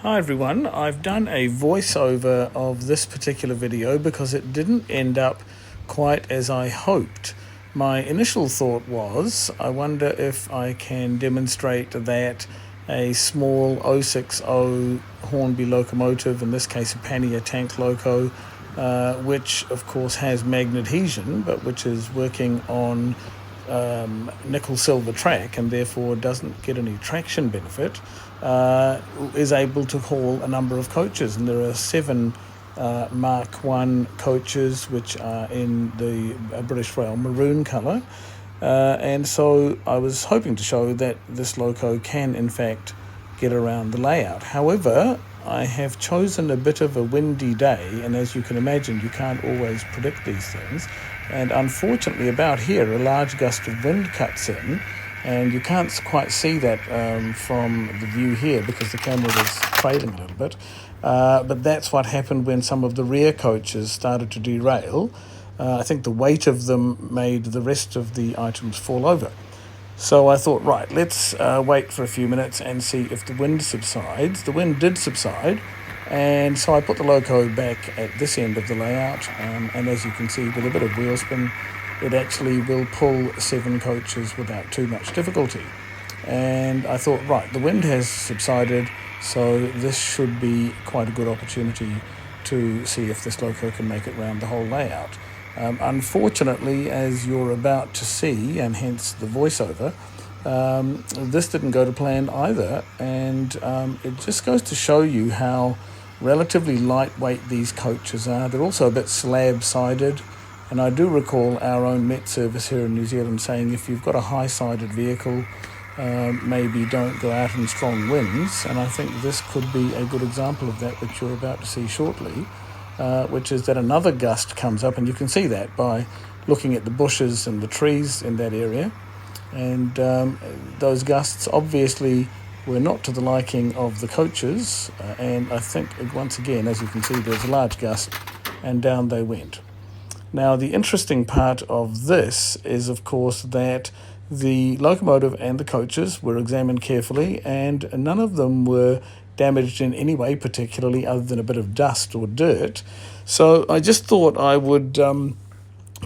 Hi everyone, I've done a voiceover of this particular video because it didn't end up quite as I hoped. My initial thought was, I wonder if I can demonstrate that a small 060 Hornby locomotive, in this case a pannier tank loco, which of course has magnethesion but which is working on nickel silver track and therefore doesn't get any traction benefit, is able to haul a number of coaches. And there are 7 Mark 1 coaches which are in the British Rail maroon colour, and so I was hoping to show that this loco can in fact get around the layout. However, I have chosen a bit of a windy day, and as you can imagine, you can't always predict these things. And unfortunately, about here, a large gust of wind cuts in, and you can't quite see that from the view here because the camera was trailing a little bit. But that's what happened when some of the rear coaches started to derail. I think the weight of them made the rest of the items fall over. So I thought, right, let's wait for a few minutes and see if the wind subsides. The wind did subside, and so I put the loco back at this end of the layout, and as you can see, with a bit of wheel spin, it actually will pull 7 coaches without too much difficulty. And I thought, right, the wind has subsided, so this should be quite a good opportunity to see if this loco can make it round the whole layout. Unfortunately, as you're about to see, and hence the voiceover, this didn't go to plan either, and it just goes to show you how relatively lightweight these coaches are. They're also a bit slab-sided, and I do recall our own Met Service here in New Zealand saying if you've got a high-sided vehicle, maybe don't go out in strong winds, and I think this could be a good example of that, which you're about to see shortly. Which is that another gust comes up, and you can see that by looking at the bushes and the trees in that area. And those gusts obviously were not to the liking of the coaches, and I think once again, as you can see, there's a large gust and down they went. Now the interesting part of this is of course that the locomotive and the coaches were examined carefully, and none of them were damaged in any way particularly other than a bit of dust or dirt. So I just thought I would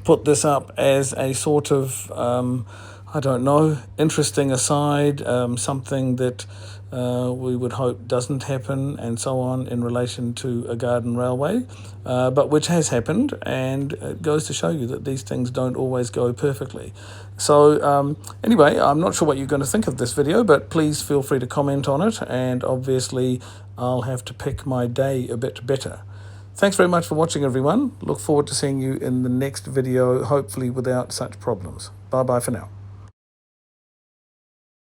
put this up as a sort of, I don't know, interesting aside, something that we would hope doesn't happen and so on in relation to a garden railway, but which has happened, and it goes to show you that these things don't always go perfectly. So anyway, I'm not sure what you're going to think of this video, but please feel free to comment on it, and obviously I'll have to pick my day a bit better. Thanks very much for watching, everyone. Look forward to seeing you in the next video, hopefully without such problems. Bye-bye for now.